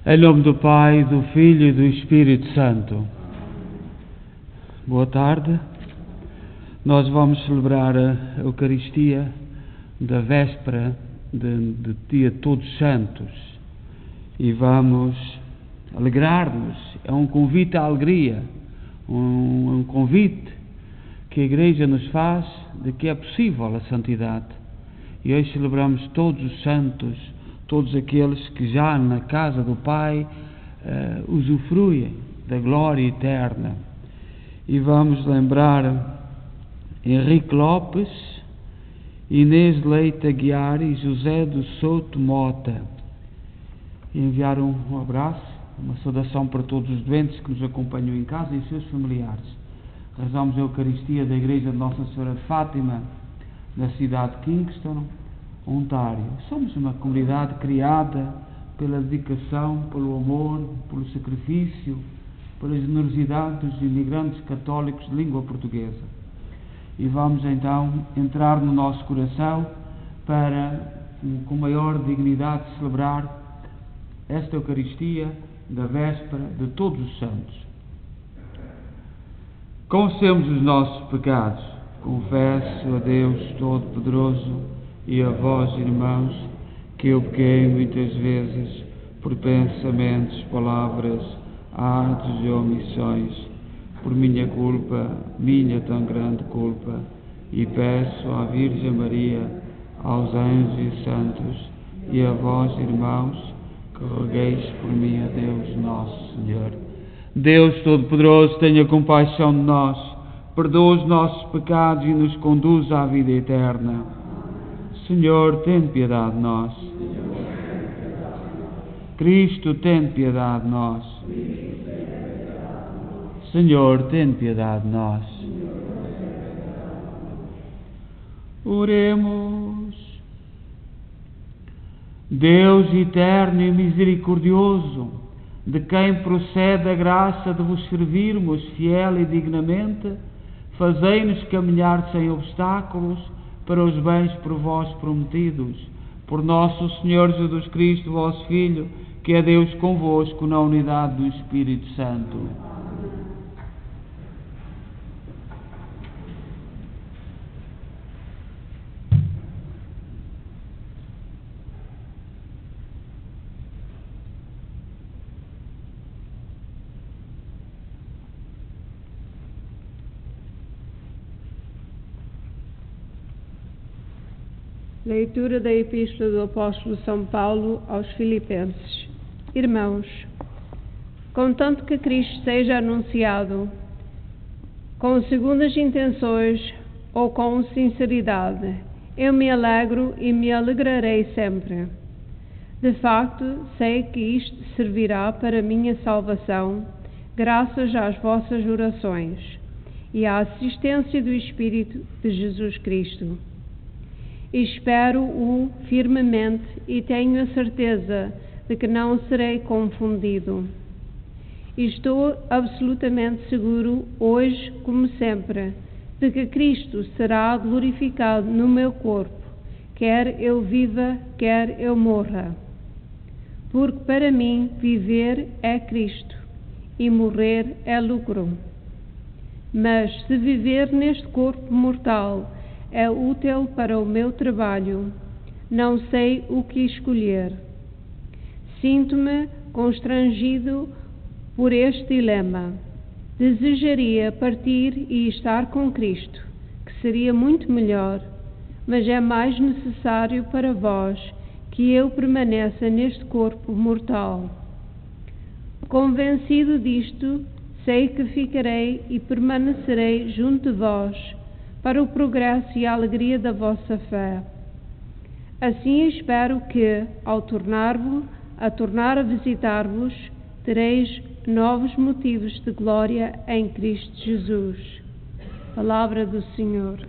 Em nome do Pai, do Filho e do Espírito Santo. Boa tarde. Nós vamos celebrar a Eucaristia da véspera de dia Todos Santos e vamos alegrar-nos. É um convite à alegria, um convite que a Igreja nos faz de que é possível a santidade. E hoje celebramos todos os santos, todos aqueles que já na casa do Pai usufruem da glória eterna. E vamos lembrar Henrique Lopes, Inês Leite Aguiar e José do Souto Mota. E enviar um abraço, uma saudação para todos os doentes que nos acompanham em casa e seus familiares. Rezamos a Eucaristia da Igreja de Nossa Senhora de Fátima, na cidade de Kingston, Ontário. Somos uma comunidade criada pela dedicação, pelo amor, pelo sacrifício, pela generosidade dos imigrantes católicos de língua portuguesa. E vamos então entrar no nosso coração para, com maior dignidade, celebrar esta Eucaristia da véspera de Todos os Santos. Confessemos os nossos pecados. Confesso a Deus Todo-Poderoso e a vós, irmãos, que eu pequei muitas vezes por pensamentos, palavras, atos e omissões, por minha culpa, minha tão grande culpa, e peço à Virgem Maria, aos anjos e santos, e a vós, irmãos, que rogueis por mim a Deus Nosso Senhor. Deus Todo-Poderoso, tenha compaixão de nós, perdoa os nossos pecados e nos conduz à vida eterna. Senhor, tem piedade de nós. Cristo, tem piedade de nós. Senhor, tem piedade de nós. Oremos. Deus eterno e misericordioso, de quem procede a graça de vos servirmos fiel e dignamente, fazei-nos caminhar sem obstáculos para os bens por vós prometidos. Por nosso Senhor Jesus Cristo, vosso Filho, que é Deus convosco na unidade do Espírito Santo. Leitura da Epístola do Apóstolo São Paulo aos Filipenses. Irmãos, contanto que Cristo seja anunciado com segundas intenções ou com sinceridade, eu me alegro e me alegrarei sempre. De facto, sei que isto servirá para minha salvação, graças às vossas orações e à assistência do Espírito de Jesus Cristo. Espero-o firmemente e tenho a certeza de que não serei confundido. Estou absolutamente seguro, hoje como sempre, de que Cristo será glorificado no meu corpo, quer eu viva, quer eu morra. Porque para mim viver é Cristo e morrer é lucro. Mas se viver neste corpo mortal é útil para o meu trabalho, não sei o que escolher. Sinto-me constrangido por este dilema. Desejaria partir e estar com Cristo, que seria muito melhor, mas é mais necessário para vós que eu permaneça neste corpo mortal. Convencido disto, sei que ficarei e permanecerei junto de vós, para o progresso e a alegria da vossa fé. Assim espero que, ao tornar a visitar-vos, tereis novos motivos de glória em Cristo Jesus. Palavra do Senhor.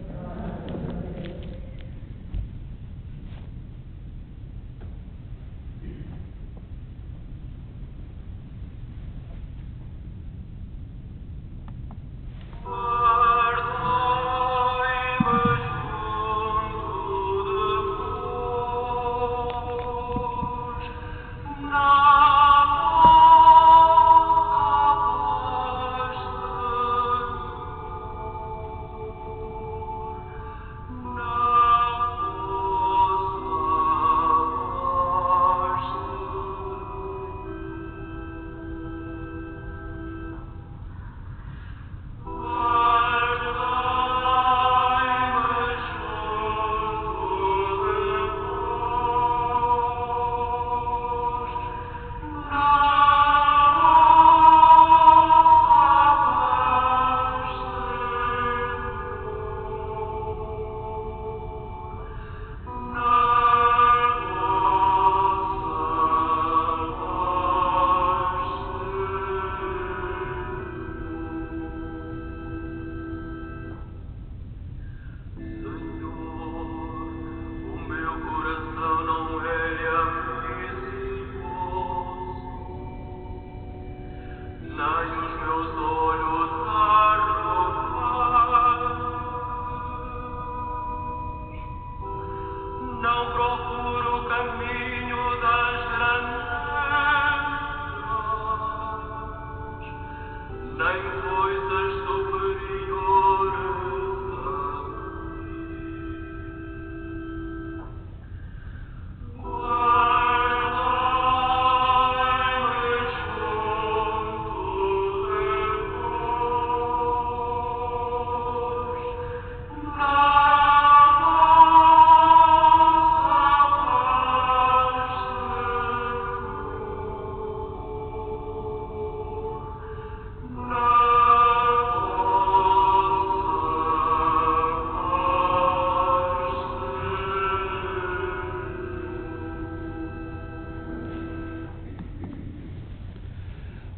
Now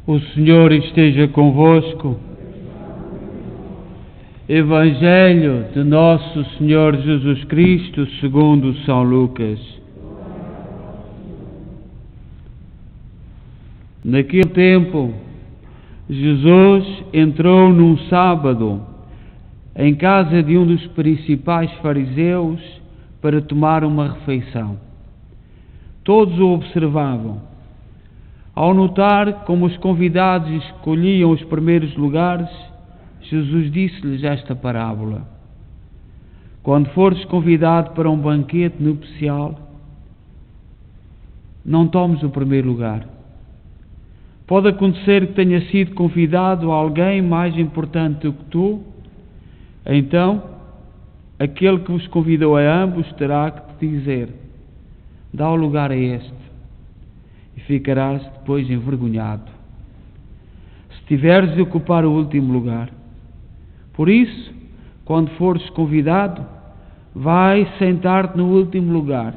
O Senhor esteja convosco. Evangelho de Nosso Senhor Jesus Cristo segundo São Lucas. Naquele tempo, Jesus entrou num sábado em casa de um dos principais fariseus para tomar uma refeição. Todos o observavam. Ao notar como os convidados escolhiam os primeiros lugares, Jesus disse-lhes esta parábola: quando fores convidado para um banquete nupcial, não tomes o primeiro lugar. Pode acontecer que tenha sido convidado alguém mais importante do que tu, então aquele que vos convidou a ambos terá que te dizer: dá o lugar a este, e ficarás depois envergonhado, se tiveres de ocupar o último lugar. Por isso, quando fores convidado, vai sentar-te no último lugar.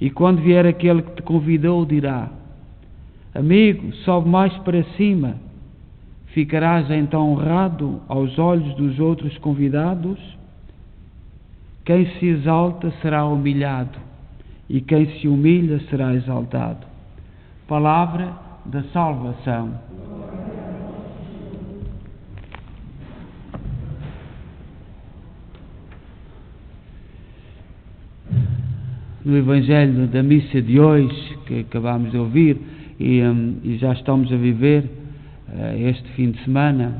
E quando vier aquele que te convidou, dirá: amigo, sobe mais para cima. Ficarás então honrado aos olhos dos outros convidados? Quem se exalta será humilhado, e quem se humilha será exaltado. Palavra da salvação. No Evangelho da missa de hoje, que acabámos de ouvir, e já estamos a viver este fim de semana,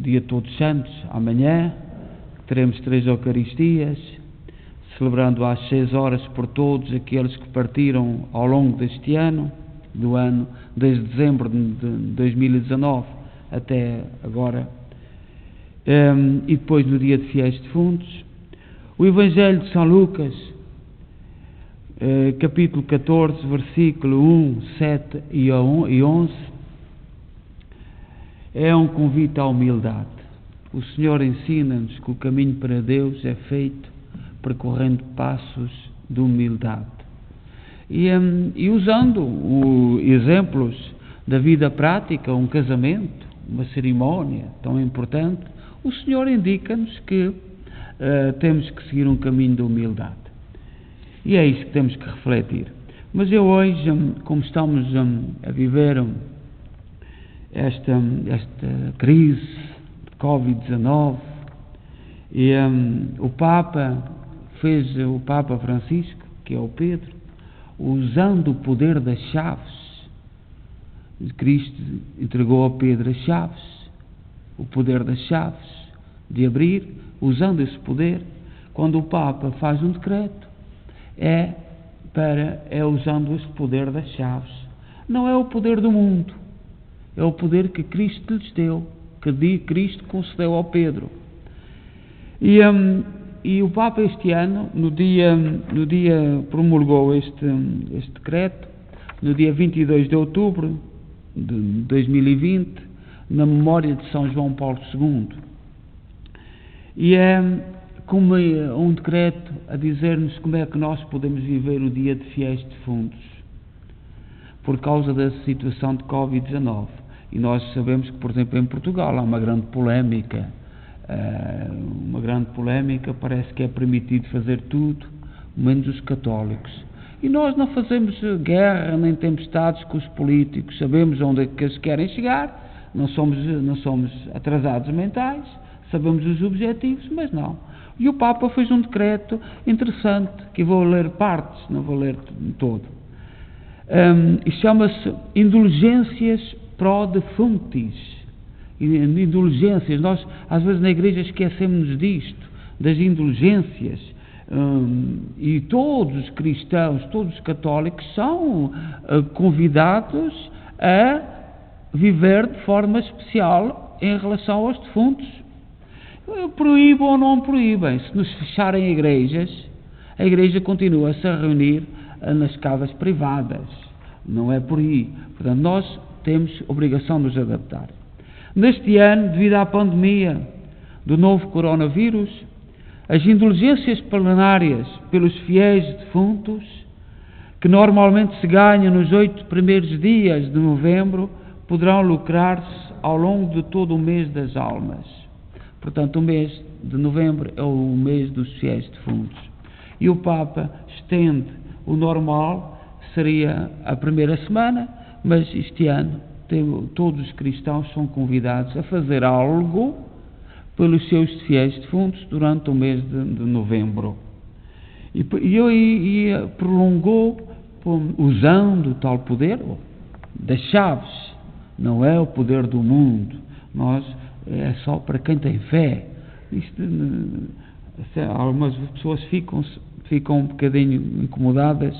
dia de Todos Santos, amanhã, teremos 3 Eucaristias, celebrando às 6 horas por todos aqueles que partiram ao longo deste ano, desde dezembro de 2019 até agora, e depois no dia de Fiéis Defuntos. O Evangelho de São Lucas, capítulo 14, versículo 1, 7 e 11, é um convite à humildade. O Senhor ensina-nos que o caminho para Deus é feito percorrendo passos de humildade. E usando exemplos da vida prática, um casamento, uma cerimónia tão importante, o Senhor indica-nos que temos que seguir um caminho de humildade. E é isso que temos que refletir. Mas eu hoje, como estamos a viver esta crise de Covid-19, e o Papa Francisco, que é o Pedro, usando o poder das chaves, Cristo entregou ao Pedro as chaves, o poder das chaves, de abrir, usando esse poder. Quando o Papa faz um decreto, é usando esse poder das chaves. Não é o poder do mundo, é o poder que Cristo lhes deu, que Cristo concedeu ao Pedro. E o Papa este ano, no dia promulgou este decreto, no dia 22 de outubro de 2020, na memória de São João Paulo II. E é como um decreto a dizer-nos como é que nós podemos viver o dia de Fiéis Defuntos, por causa da situação de Covid-19. E nós sabemos que, por exemplo, em Portugal há uma grande polémica, parece que é permitido fazer tudo, menos os católicos. E nós não fazemos guerra nem tempestades com os políticos, sabemos onde é que eles querem chegar, não somos atrasados mentais, sabemos os objetivos, mas não. E o Papa fez um decreto interessante, que vou ler partes, não vou ler todo. E chama-se Indulgências pro defunctis. Indulgências, nós às vezes na igreja esquecemos-nos disto, das indulgências, e todos os cristãos, todos os católicos são convidados a viver de forma especial em relação aos defuntos. Proíbam ou não proíbem, se nos fecharem igrejas, a igreja continua-se a reunir nas casas privadas, não é por aí. Portanto, nós temos obrigação de nos adaptar. Neste ano, devido à pandemia do novo coronavírus, as indulgências plenárias pelos fiéis defuntos que normalmente se ganham nos 8 primeiros dias de novembro, poderão lucrar-se ao longo de todo o mês das almas. Portanto, o mês de novembro é o mês dos fiéis defuntos. E o Papa estende o normal, seria a primeira semana, mas este ano todos os cristãos são convidados a fazer algo pelos seus fiéis defuntos durante o mês de novembro. E prolongou usando tal poder das chaves. Não é o poder do mundo, é só para quem tem fé. Algumas pessoas ficam um bocadinho incomodadas.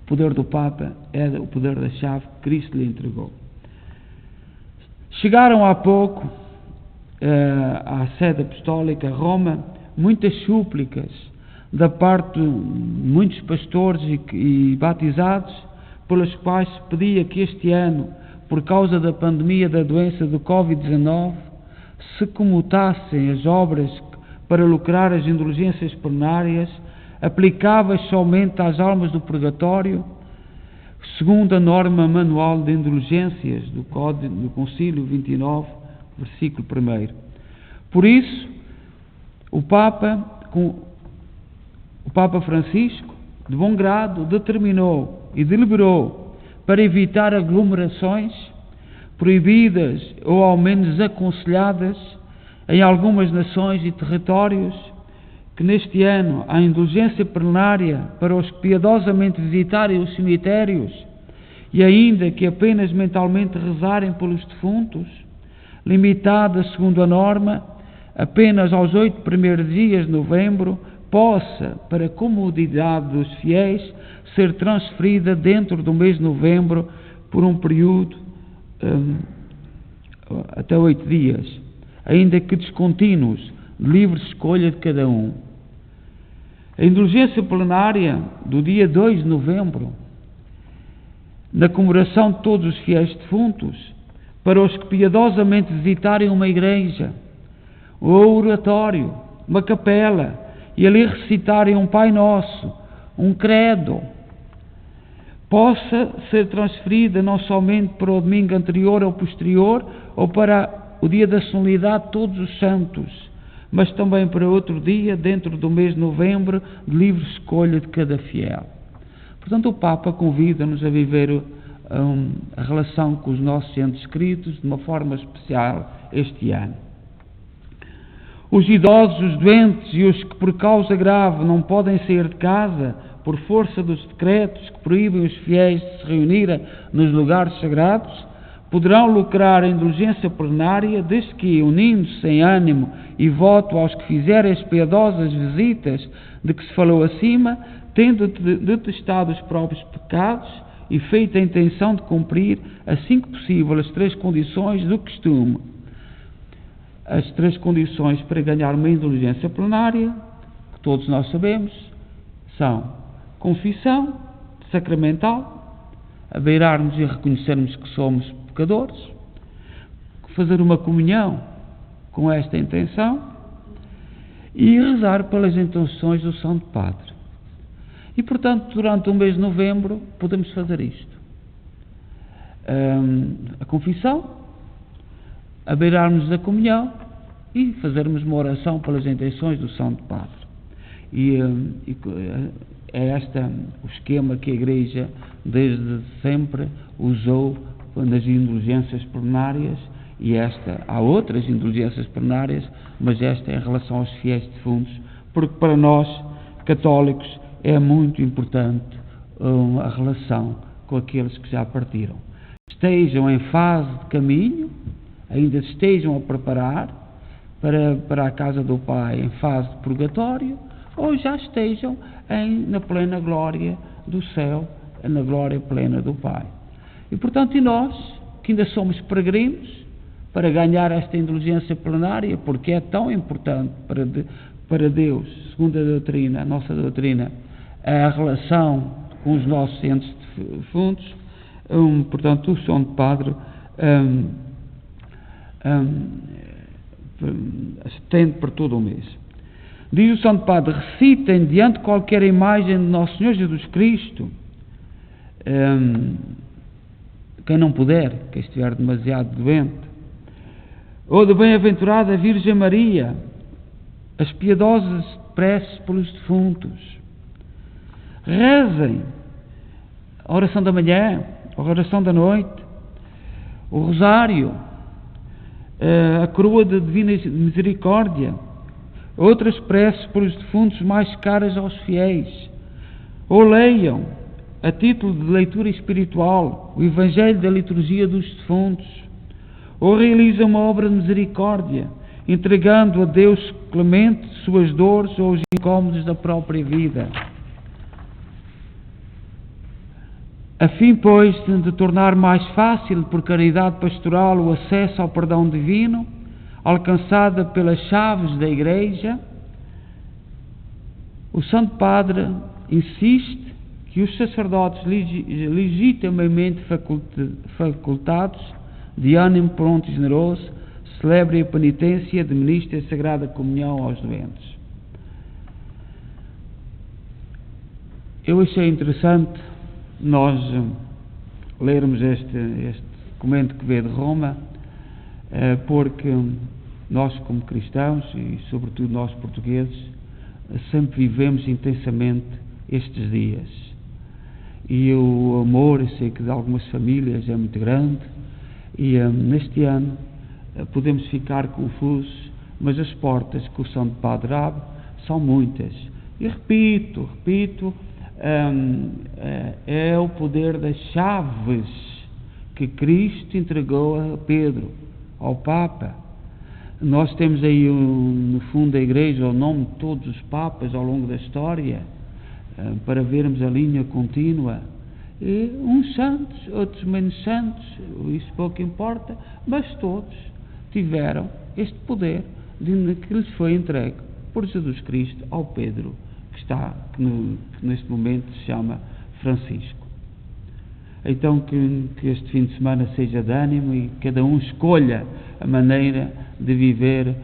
O poder do Papa é o poder da chave que Cristo lhe entregou. Chegaram há pouco à sede apostólica, Roma, muitas súplicas da parte de muitos pastores e batizados, pelas quais se pedia que este ano, por causa da pandemia da doença do Covid-19, se comutassem as obras para lucrar as indulgências plenárias, aplicáveis somente às almas do purgatório, segundo a norma manual de indulgências do Concílio 29, versículo 1. Por isso, o Papa Francisco, de bom grado, determinou e deliberou para evitar aglomerações proibidas ou ao menos desaconselhadas em algumas nações e territórios, que neste ano a indulgência plenária para os que piedosamente visitarem os cemitérios e ainda que apenas mentalmente rezarem pelos defuntos, limitada segundo a norma apenas aos 8 primeiros dias de novembro, possa, para a comodidade dos fiéis, ser transferida dentro do mês de novembro por um período até 8 dias, ainda que descontínuos, de livre escolha de cada um. A indulgência plenária do dia 2 de novembro, na comemoração de todos os fiéis defuntos, para os que piedosamente visitarem uma igreja, um oratório, uma capela, e ali recitarem um Pai Nosso, um credo, possa ser transferida não somente para o domingo anterior ou posterior, ou para o dia da solenidade de todos os santos, mas também para outro dia, dentro do mês de novembro, de livre escolha de cada fiel. Portanto, o Papa convida-nos a viver a relação com os nossos entes queridos de uma forma especial este ano. Os idosos, os doentes e os que por causa grave não podem sair de casa por força dos decretos que proíbem os fiéis de se reunirem nos lugares sagrados, poderão lucrar a indulgência plenária, desde que, unindo-se em ânimo e voto aos que fizerem as piedosas visitas de que se falou acima, tendo detestado os próprios pecados e feito a intenção de cumprir, assim que possível, as 3 condições do costume. As 3 condições para ganhar uma indulgência plenária, que todos nós sabemos, são confissão sacramental, abeirarmos e reconhecermos que somos pecadores, fazer uma comunhão com esta intenção e rezar pelas intenções do Santo Padre. E, portanto, durante o mês de novembro podemos fazer isto. A confissão, abeirarmos da comunhão e fazermos uma oração pelas intenções do Santo Padre. E é este o esquema que a Igreja desde sempre usou nas indulgências plenárias, e há outras indulgências plenárias, mas esta é em relação aos fiéis defuntos, porque para nós, católicos, é muito importante a relação com aqueles que já partiram. Estejam em fase de caminho, ainda estejam a preparar para a casa do Pai em fase de purgatório, ou já estejam na plena glória do céu, na glória plena do Pai. E, portanto, nós, que ainda somos peregrinos, para ganhar esta indulgência plenária, porque é tão importante para Deus, segundo a doutrina, a nossa doutrina, a relação com os nossos entes defuntos, portanto, o Santo Padre estende para todo o mês. Diz o Santo Padre: recitem diante de qualquer imagem de Nosso Senhor Jesus Cristo, quem não puder, quem estiver demasiado doente, ou de bem-aventurada Virgem Maria, as piedosas preces pelos defuntos. Rezem a oração da manhã, a oração da noite, o rosário, a coroa da Divina Misericórdia, outras preces pelos defuntos mais caras aos fiéis. Ou leiam, a título de leitura espiritual, o Evangelho da Liturgia dos Defuntos. Ou realizam uma obra de misericórdia, entregando a Deus clemente suas dores ou os incômodos da própria vida. A fim, pois, de tornar mais fácil, por caridade pastoral, o acesso ao perdão divino, alcançada pelas chaves da Igreja, o Santo Padre insiste que os sacerdotes legitimamente facultados, de ânimo pronto e generoso, celebrem a penitência e administrem a Sagrada Comunhão aos doentes. Eu achei interessante nós lermos este documento que veio de Roma, porque nós, como cristãos, e sobretudo nós portugueses, sempre vivemos intensamente estes dias. E o amor, eu sei que de algumas famílias é muito grande, e neste ano podemos ficar confusos, mas as portas que o Santo Padre abre são muitas. E repito, é o poder das chaves que Cristo entregou a Pedro, ao Papa. Nós temos aí, no fundo da Igreja, o nome de todos os Papas ao longo da história, para vermos a linha contínua. E uns santos, outros menos santos, isso pouco importa, mas todos tiveram este poder que lhes foi entregue por Jesus Cristo ao Pedro, que neste momento se chama Francisco. Então que este fim de semana seja de ânimo e cada um escolha a maneira de viver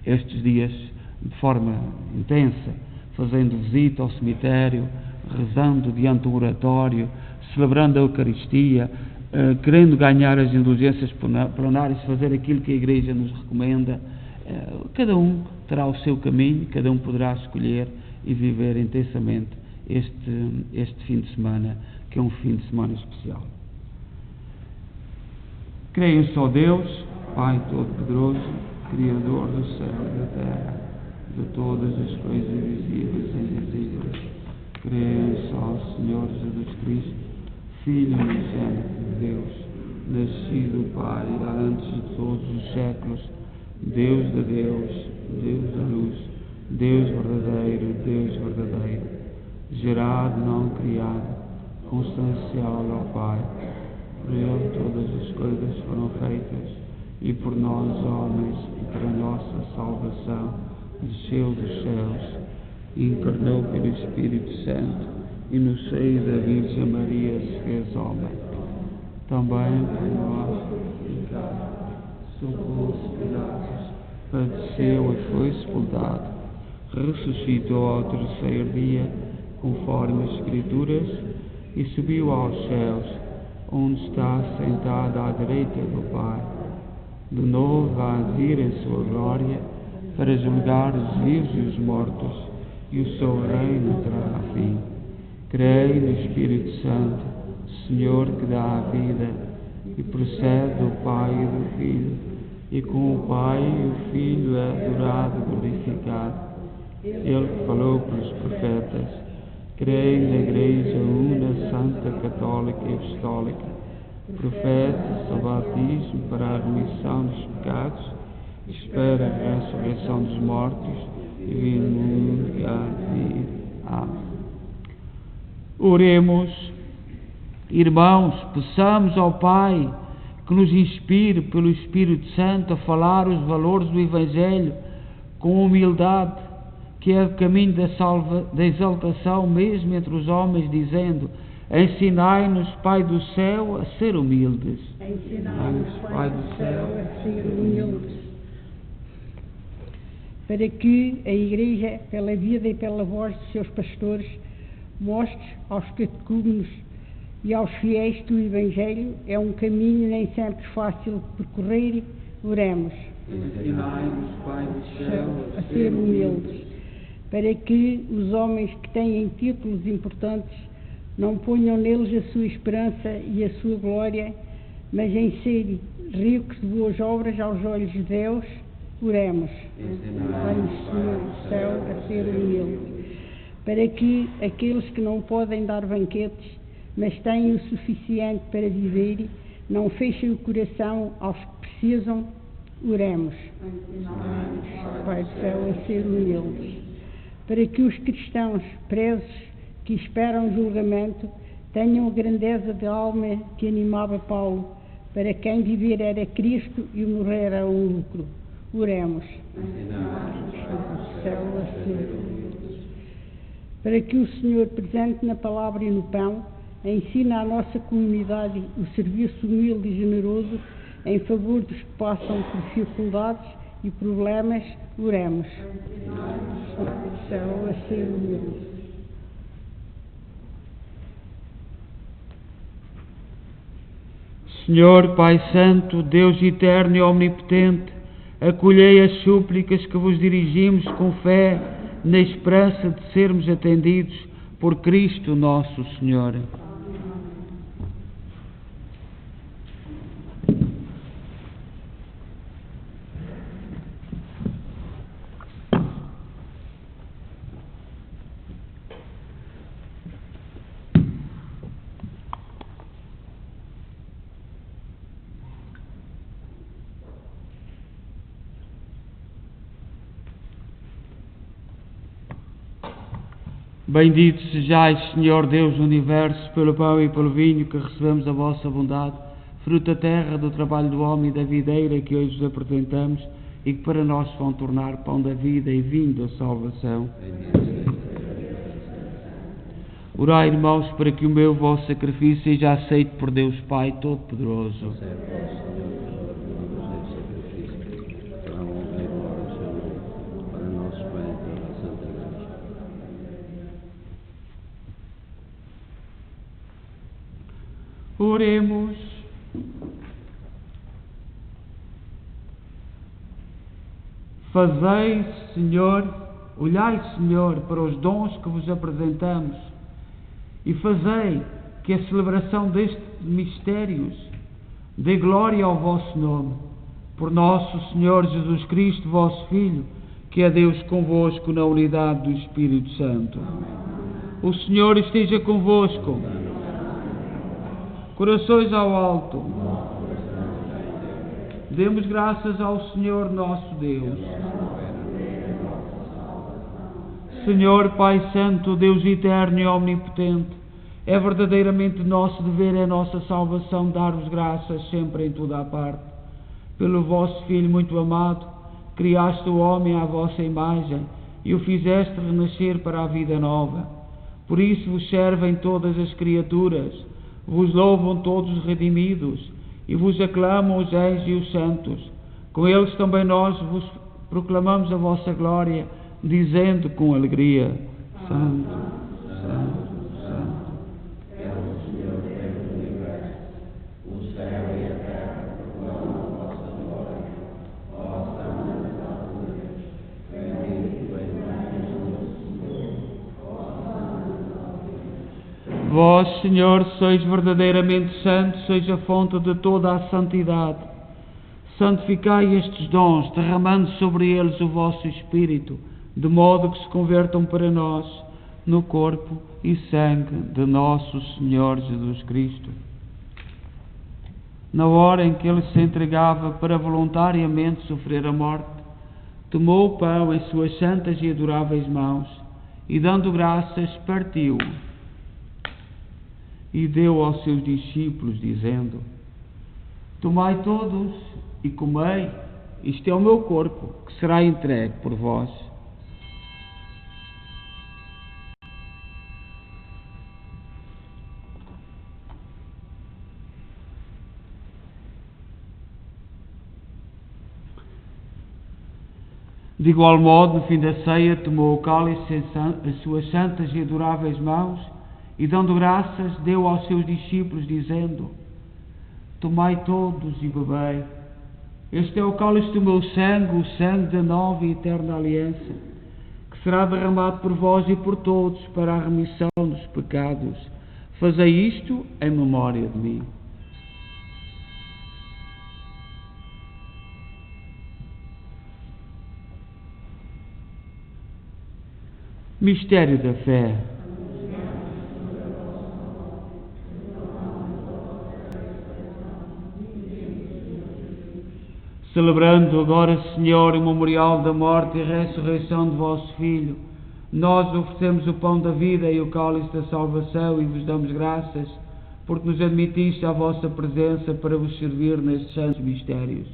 estes dias de forma intensa, fazendo visita ao cemitério, rezando diante do oratório, celebrando a Eucaristia, querendo ganhar as indulgências plenárias, fazer aquilo que a Igreja nos recomenda. Cada um terá o seu caminho, cada um poderá escolher e viver intensamente este fim de semana, que é um fim de semana especial. Creio em só Deus, Pai Todo-Poderoso, Criador do céu e da terra, de todas as coisas visíveis e invisíveis. Creio em só Senhor Jesus Cristo, Filho unigênito de Deus, nascido do Pai antes de todos os séculos, Deus de Deus, Deus da luz, Deus verdadeiro, gerado, não criado, consubstancial ao Pai. Por Ele todas as coisas foram feitas, e por nós, homens, e para a nossa salvação, desceu dos céus, encarnou pelo Espírito Santo, e no seio da Virgem Maria se fez homem. Também por nós, sofreu Pilatos, padeceu e foi sepultado, ressuscitou ao terceiro dia, conforme as Escrituras, e subiu aos céus, onde está sentado à direita do Pai. De novo há vir em sua glória, para julgar os vivos e os mortos, e o seu reino terá fim. Creio no Espírito Santo, Senhor que dá a vida, e procede do Pai e do Filho, e com o Pai e o Filho é adorado e glorificado. Ele que falou pelos profetas. Creio na Igreja Una, Santa, Católica e Apostólica, profeta, seu batismo para a remissão dos pecados, espera a ressurreição dos mortos e vir no mundo que há de vir. Amém. Oremos. Irmãos, peçamos ao Pai que nos inspire pelo Espírito Santo a falar os valores do Evangelho com humildade, que é o caminho da exaltação mesmo entre os homens, dizendo: ensinai-nos, Pai do céu, a ser humildes. Ensinai-nos, Pai do céu, a ser humildes. para que a Igreja, pela vida e pela voz dos seus pastores, mostre aos catecúmenos e aos fiéis que o Evangelho é um caminho nem sempre fácil de percorrer. Oremos. Ensinai-nos, Pai do céu, A ser humildes, para que os homens que têm títulos importantes não ponham neles a sua esperança e a sua glória, mas em serem ricos de boas obras aos olhos de Deus. Oremos. Ensinai-nos, Senhor do céu, a ser humildes, para que aqueles que não podem dar banquetes, mas têm o suficiente para viver, não fechem o coração aos que precisam. Oremos. Pai do céu, a ser humildes, para que os cristãos presos que esperam julgamento tenham a grandeza de alma que animava Paulo, para quem viver era Cristo e morrer era um lucro. Oremos. Pai do céu, a ser humildes, para que o Senhor, presente na palavra e no pão, ensina à nossa comunidade o serviço humilde e generoso em favor dos que passam por dificuldades e problemas. Oremos. Do céu, a ser humilde. Senhor Pai Santo, Deus eterno e omnipotente, acolhei as súplicas que vos dirigimos com fé, na esperança de sermos atendidos por Cristo nosso Senhor. Bendito sejais, Senhor Deus do Universo, pelo pão e pelo vinho que recebemos a vossa bondade, fruto da terra, do trabalho do homem e da videira que hoje vos apresentamos e que para nós vão tornar pão da vida e vinho da salvação. Orai, irmãos, para que o meu vosso sacrifício seja aceito por Deus Pai Todo-Poderoso. Oremos. Fazei, Senhor, olhai, Senhor, para os dons que vos apresentamos e fazei que a celebração destes mistérios dê glória ao vosso nome, por nosso Senhor Jesus Cristo, vosso Filho, que é Deus convosco na unidade do Espírito Santo. O Senhor esteja convosco. Corações ao alto. Demos graças ao Senhor nosso Deus. Senhor Pai Santo, Deus eterno e omnipotente, é verdadeiramente nosso dever, é nossa salvação dar-vos graças sempre em toda a parte. Pelo vosso Filho muito amado, criaste o homem à vossa imagem e o fizeste renascer para a vida nova. Por isso vos servem todas as criaturas, vos louvam todos os redimidos e vos aclamam os anjos e os santos. Com eles também nós vos proclamamos a vossa glória, dizendo com alegria: Santo, Santo, Santo, é o Senhor Deus do universo. O céu e a terra proclamam a vossa glória. Vós também nas alturas, bendito és Senhor. Vós, Senhor, sois verdadeiramente santos, sois a fonte de toda a santidade. Santificai estes dons, derramando sobre eles o vosso Espírito, de modo que se convertam para nós no corpo e sangue de nosso Senhor Jesus Cristo. Na hora em que ele se entregava para voluntariamente sofrer a morte, tomou o pão em suas santas e adoráveis mãos e, dando graças, partiu e deu aos seus discípulos, dizendo: Tomai todos e comei, isto é o meu corpo, que será entregue por vós. De igual modo, no fim da ceia, tomou o cálice em as suas santas e adoráveis mãos e, dando graças, deu aos seus discípulos, dizendo: Tomai todos e bebei. Este é o cálice do meu sangue, o sangue da nova e eterna aliança, que será derramado por vós e por todos para a remissão dos pecados. Fazei isto em memória de mim. Mistério da fé. Celebrando agora, Senhor, o memorial da morte e ressurreição de vosso Filho, nós oferecemos o pão da vida e o cálice da salvação e vos damos graças, porque nos admitiste à vossa presença para vos servir nestes santos mistérios.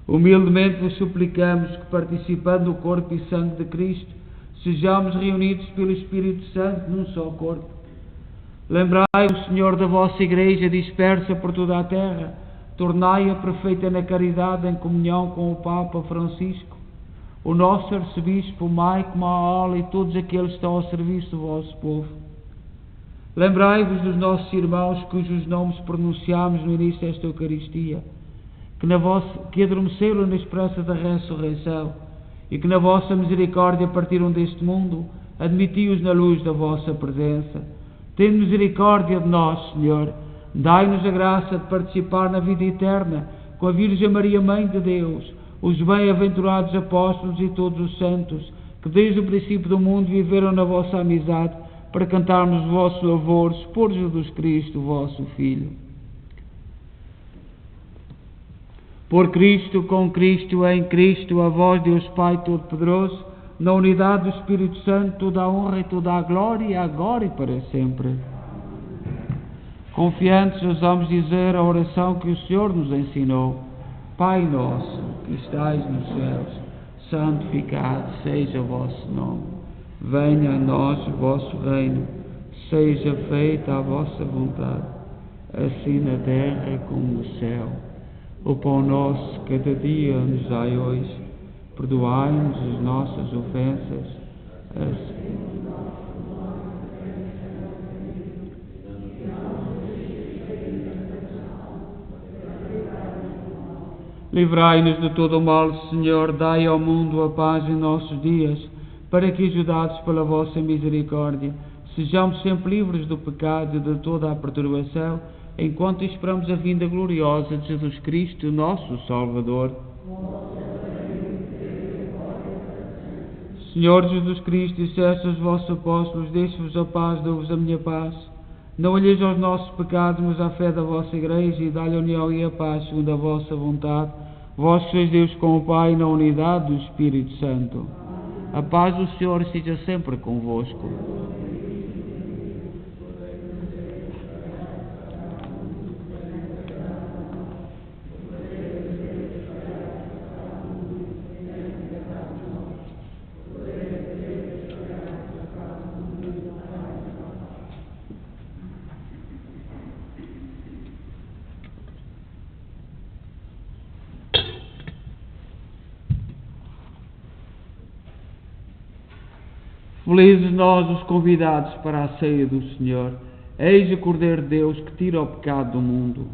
Humildemente vos suplicamos que, participando do corpo e sangue de Cristo, sejamos reunidos pelo Espírito Santo num só corpo. Lembrai-vos, Senhor, da vossa Igreja dispersa por toda a terra, tornai-a perfeita na caridade em comunhão com o Papa Francisco, o nosso arcebispo Maico Maala e todos aqueles que estão ao serviço do vosso povo. Lembrai-vos dos nossos irmãos cujos nomes pronunciámos no início desta Eucaristia, que adormeceram na esperança da ressurreição e que na vossa misericórdia partiram deste mundo. Admiti-os na luz da vossa presença. Tende misericórdia de nós, Senhor. Dai-nos a graça de participar na vida eterna com a Virgem Maria, Mãe de Deus, os bem-aventurados apóstolos e todos os santos, que desde o princípio do mundo viveram na vossa amizade, para cantarmos os vossos louvores por Jesus Cristo, vosso Filho. Por Cristo, com Cristo, em Cristo, a vós, Deus Pai Todo-Poderoso, na unidade do Espírito Santo, toda a honra e toda a glória, agora e para sempre. Confiantes, ousamos dizer a oração que o Senhor nos ensinou. Pai nosso, que estais nos céus, santificado seja o vosso nome. Venha a nós o vosso reino, seja feita a vossa vontade, assim na terra como no céu. O pão nosso cada dia nos dai hoje, perdoai-nos as nossas ofensas, livrai-nos de todo o mal, Senhor, dai ao mundo a paz em nossos dias, para que, ajudados pela vossa misericórdia, sejamos sempre livres do pecado e de toda a perturbação, enquanto esperamos a vinda gloriosa de Jesus Cristo, nosso Salvador. Senhor Jesus Cristo, disseste aos vossos apóstolos: deixo-vos a paz, dou-vos a minha paz. Não olheis aos nossos pecados, mas à fé da vossa Igreja, e dá-lhe a união e a paz segundo a vossa vontade. Vós que sois Deus com o Pai, na unidade do Espírito Santo. A paz do Senhor seja sempre convosco. Felizes nós, os convidados para a ceia do Senhor. Eis o Cordeiro de Deus que tira o pecado do mundo.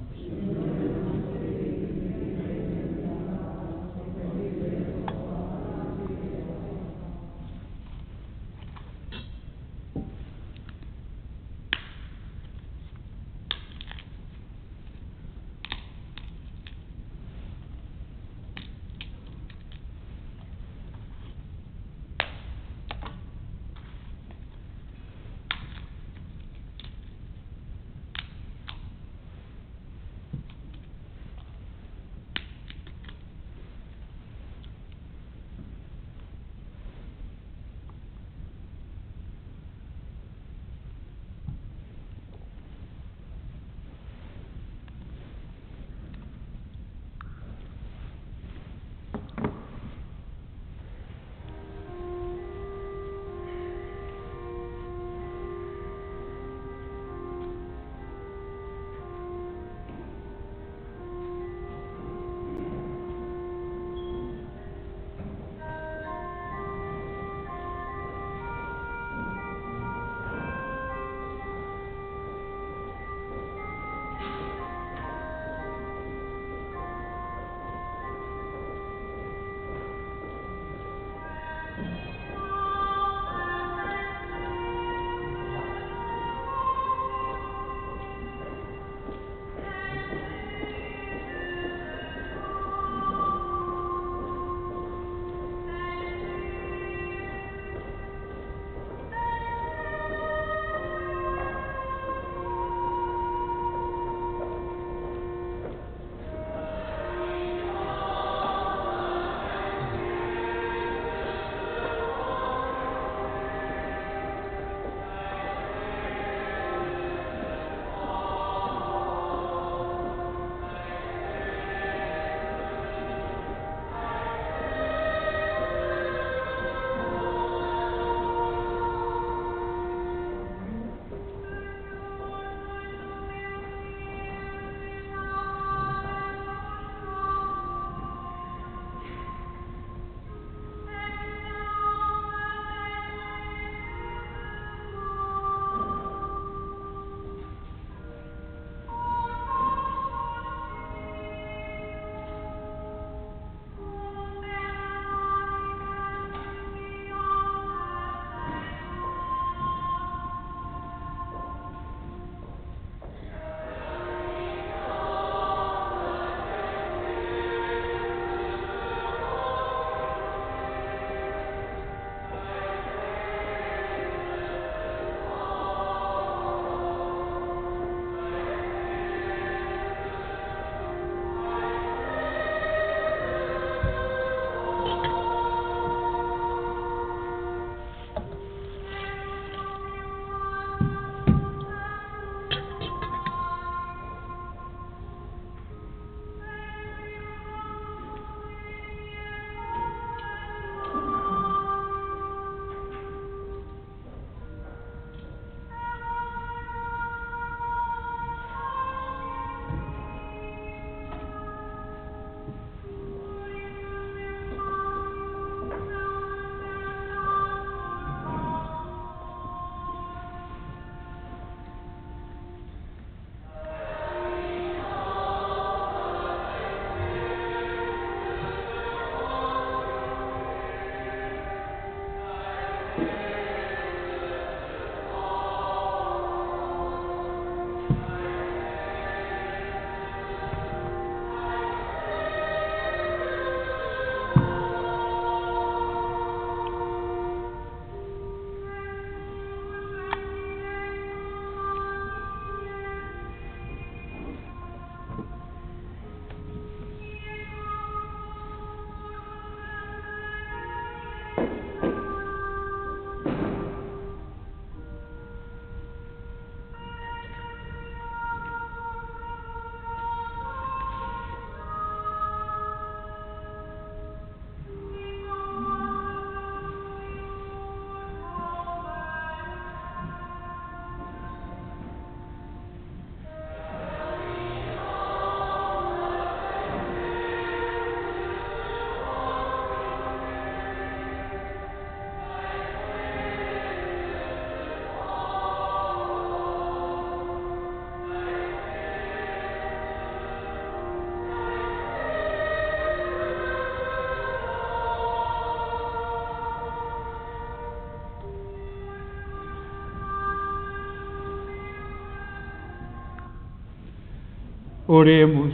Oremos.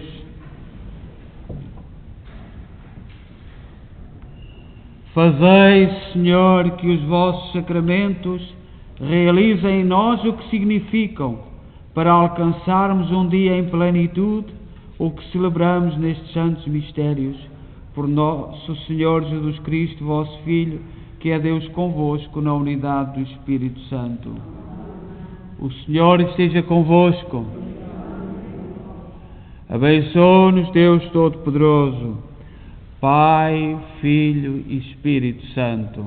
Fazei, Senhor, que os vossos sacramentos realizem em nós o que significam, para alcançarmos um dia em plenitude o que celebramos nestes santos mistérios. Por nosso Senhor Jesus Cristo, vosso Filho, que é Deus convosco na unidade do Espírito Santo. O Senhor esteja convosco. Abençoe-nos Deus Todo-Poderoso, Pai, Filho e Espírito Santo.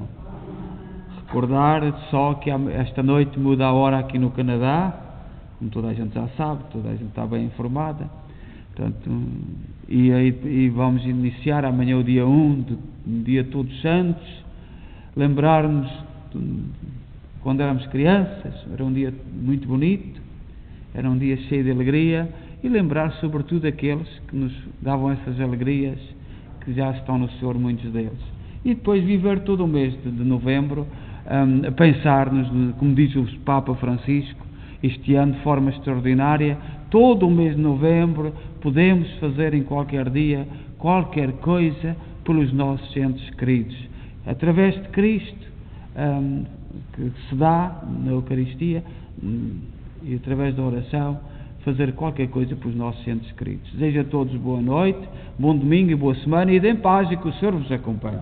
Recordar só que esta noite muda a hora aqui no Canadá, como toda a gente já sabe, toda a gente está bem informada. Portanto, e vamos iniciar amanhã o dia 1, dia de Todos Santos, lembrar-nos quando éramos crianças, era um dia muito bonito, era um dia cheio de alegria, e lembrar sobretudo aqueles que nos davam essas alegrias, que já estão no Senhor, muitos deles. E depois viver todo o mês de novembro, a pensar-nos, como diz o Papa Francisco, este ano de forma extraordinária, todo o mês de novembro, podemos fazer em qualquer dia, qualquer coisa pelos nossos entes queridos. Através de Cristo, que se dá na Eucaristia, e através da oração, fazer qualquer coisa pelos nossos entes queridos. Desejo a todos boa noite, bom domingo e boa semana, e de paz, e que o Senhor vos acompanhe.